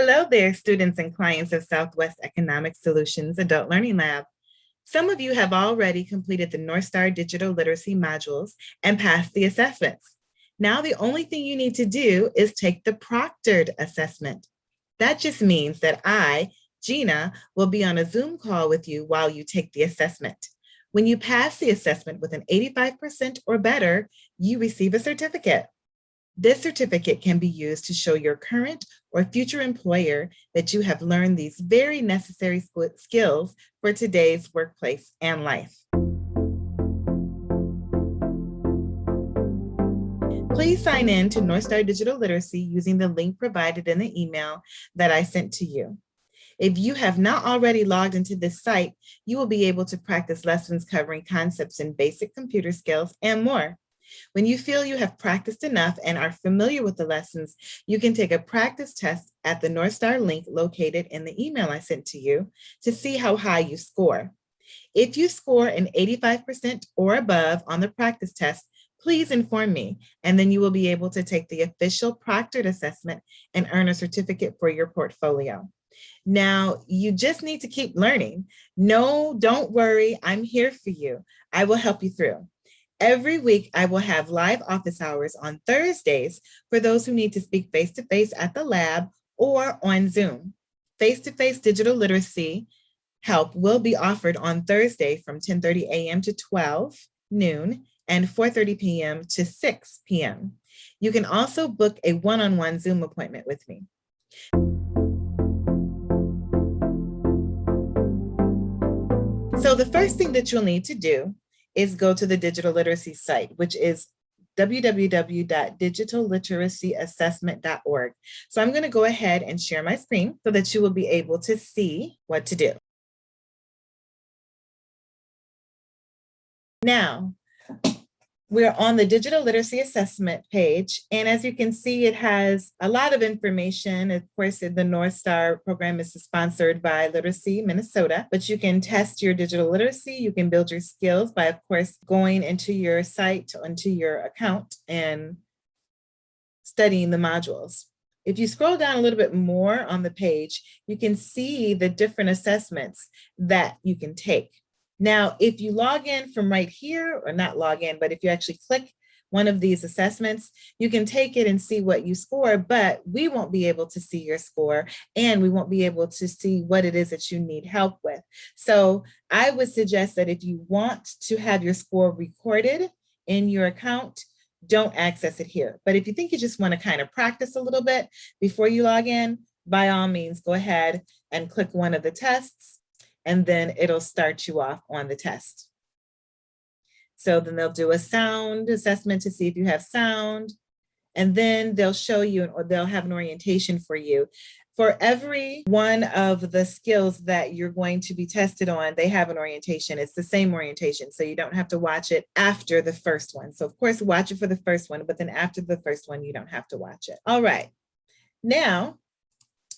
Hello there, students and clients of Southwest Economic Solutions Adult Learning Lab. Some of you have already completed the NorthStar digital literacy modules and passed the assessments. Now the only thing you need to do is take the Proctored assessment. That just means that I, Gina, will be on a Zoom call with you while you take the assessment. When you pass the assessment with an 85% or better, you receive a certificate. This certificate can be used to show your current or future employer that you have learned these very necessary skills for today's workplace and life. Please sign in to NorthStar Digital Literacy using the link provided in the email that I sent to you. If you have not already logged into this site, you will be able to practice lessons covering concepts in basic computer skills and more. When you feel you have practiced enough and are familiar with the lessons, you can take a practice test at the NorthStar link located in the email I sent to you to see how high you score. If you score an 85% or above on the practice test, please inform me, and then you will be able to take the official proctored assessment and earn a certificate for your portfolio. Now, you just need to keep learning. No, don't worry, I'm here for you. I will help you through. Every week, I will have live office hours on Thursdays for those who need to speak face-to-face at the lab or on Zoom. Face-to-face digital literacy help will be offered on Thursday from 10:30 a.m. to 12 noon and 4:30 p.m. to 6 p.m. You can also book a one-on-one Zoom appointment with me. So the first thing that you'll need to do is go to the digital literacy site, which is www.digitalliteracyassessment.org. So I'm going to go ahead and share my screen so that you will be able to see what to do. Now, we're on the digital literacy assessment page, and as you can see, it has a lot of information. Of course, the NorthStar program is sponsored by Literacy Minnesota, but you can test your digital literacy. You can build your skills by, of course, going into your site, into your account, and studying the modules. If you scroll down a little bit more on the page, you can see the different assessments that you can take. Now, if you log in from right here, or not log in, but if you actually click one of these assessments, you can take it and see what you score, but we won't be able to see your score, and we won't be able to see what it is that you need help with. So I would suggest that if you want to have your score recorded in your account, don't access it here. But if you think you just want to kind of practice a little bit before you log in, by all means, go ahead and click one of the tests, and then it'll start you off on the test. So then they'll do a sound assessment to see if you have sound, and then they'll show you, or they'll have an orientation for you. For every one of the skills that you're going to be tested on, they have an orientation. It's the same orientation, so you don't have to watch it after the first one. So of course, watch it for the first one, but then after the first one, you don't have to watch it. All right, now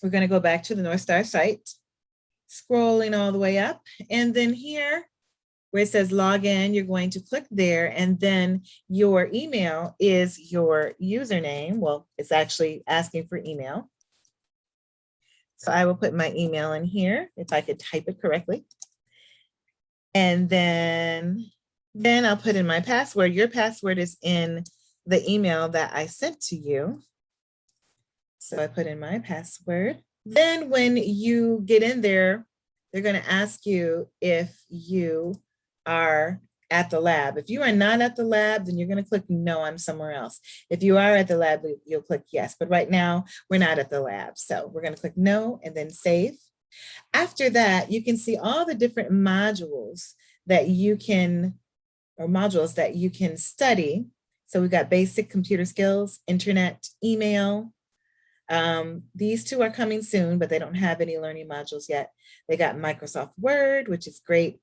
we're going to go back to the NorthStar site, scrolling all the way up, and then here where it says log in, you're going to click there, and then your email is your username. Well, it's actually asking for email. So I will put my email in here if I could type it correctly. And then I'll put in my password. Your password is in the email that I sent to you. So I put in my password. Then when you get in there, they're going to ask you if you are at the lab. If you are not at the lab, then you're going to click no, I'm somewhere else. If you are at the lab, you'll click yes. But right now, we're not at the lab. So we're going to click no and then save. After that, you can see all the different modules that you can, or modules that you can study. So we've got basic computer skills, internet, email. These two are coming soon, but they don't have any learning modules yet. They got Microsoft Word, which is great,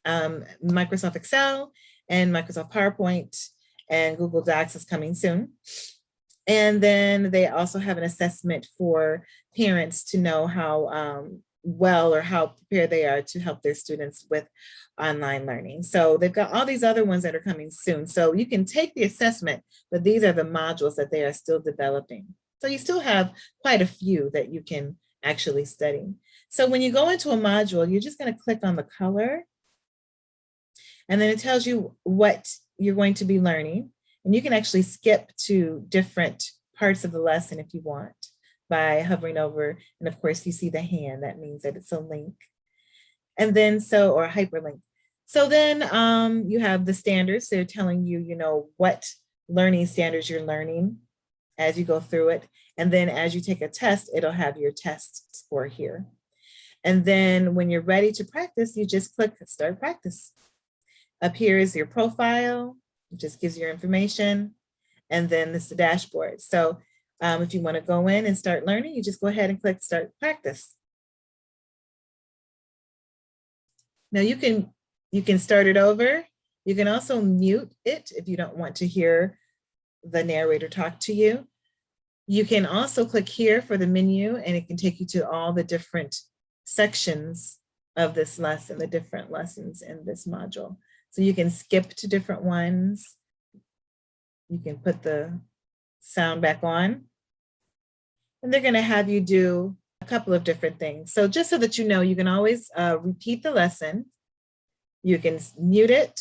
Microsoft Excel, and Microsoft PowerPoint, and Google Docs is coming soon. And then they also have an assessment for parents to know how well or how prepared they are to help their students with online learning. So they've got all these other ones that are coming soon. So you can take the assessment, but these are the modules that they are still developing. So you still have quite a few that you can actually study. So when you go into a module, you're just going to click on the color, and then it tells you what you're going to be learning. And you can actually skip to different parts of the lesson if you want by hovering over. And of course, you see the hand. That means that it's a link. And then or a hyperlink. So then you have the standards. They're telling you, what learning standards you're learning as you go through it. And then as you take a test, it'll have your test score here. And then when you're ready to practice, you just click Start Practice. Up here is your profile. It just gives your information. And then this is the dashboard. So if you want to go in and start learning, you just go ahead and click Start Practice. Now you can start it over. You can also mute it if you don't want to hear the narrator talk to you. You can also click here for the menu, and it can take you to all the different sections of this lesson, the different lessons in this module. So you can skip to different ones. You can put the sound back on, and they're going to have you do a couple of different things. So just so that you know, you can always repeat the lesson. You can mute it.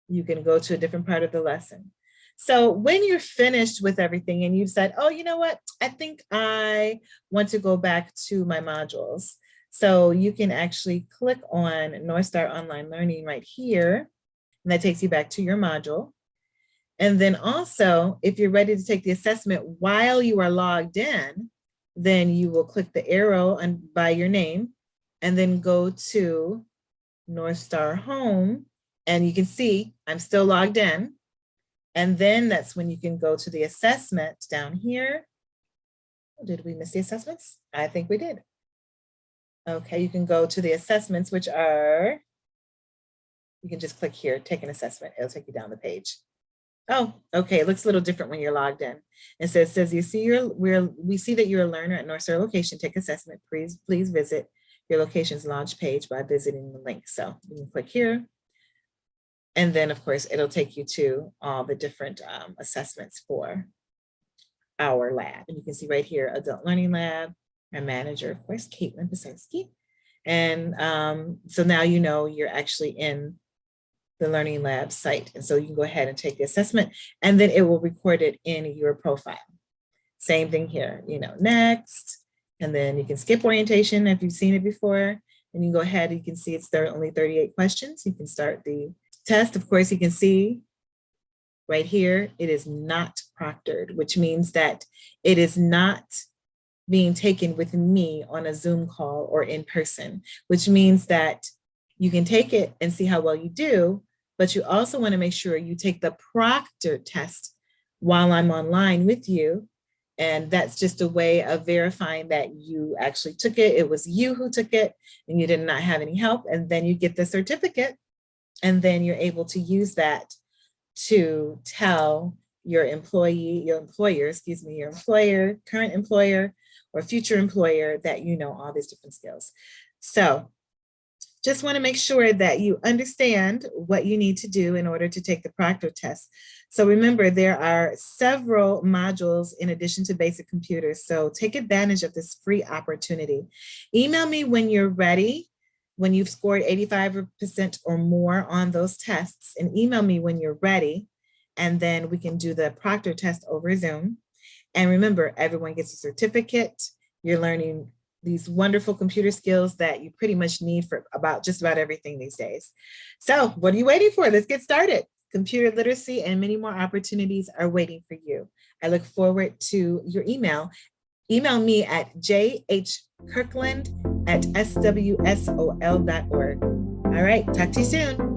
You can go to a different part of the lesson. So when you're finished with everything and you've said, oh, you know what, I think I want to go back to my modules. So you can actually click on NorthStar Online Learning right here, and that takes you back to your module. And then also, if you're ready to take the assessment while you are logged in, then you will click the arrow by your name and then go to NorthStar Home, and you can see I'm still logged in. And then that's when you can go to the assessment down here. Did we miss the assessments? I think we did. Okay, you can go to the assessments, which are, you can just click here, take an assessment. It'll take you down the page. Oh, okay, it looks a little different when you're logged in. And so it says, we see that you're a learner at NorthStar location. Take assessment. Please visit your location's launch page by visiting the link. So you can click here. And then, of course, it'll take you to all the different assessments for our lab. And you can see right here, Adult Learning Lab, our manager, of course, Caitlin Pisarski. And so now you know you're actually in the Learning Lab site. And so you can go ahead and take the assessment, and then it will record it in your profile. Same thing here, next. And then you can skip orientation if you've seen it before. And you can go ahead, you can see it's only 38 questions. You can start the test. Of course, you can see right here, it is not proctored, which means that it is not being taken with me on a Zoom call or in person, which means that you can take it and see how well you do, but you also want to make sure you take the proctored test while I'm online with you. And that's just a way of verifying that you actually took it. It was you who took it and you did not have any help. And then you get the certificate. And then you're able to use that to tell your employer, current employer, or future employer that you know all these different skills. So just want to make sure that you understand what you need to do in order to take the proctored test. So remember, there are several modules in addition to basic computers. So take advantage of this free opportunity. Email me when you're ready, when you've scored 85% or more on those tests, and email me when you're ready, and then we can do the proctor test over Zoom. And remember, everyone gets a certificate. You're learning these wonderful computer skills that you pretty much need for just about everything these days. So what are you waiting for? Let's get started. Computer literacy and many more opportunities are waiting for you. I look forward to your email. Email me at jhkirkland@swsol.org. All right, talk to you soon.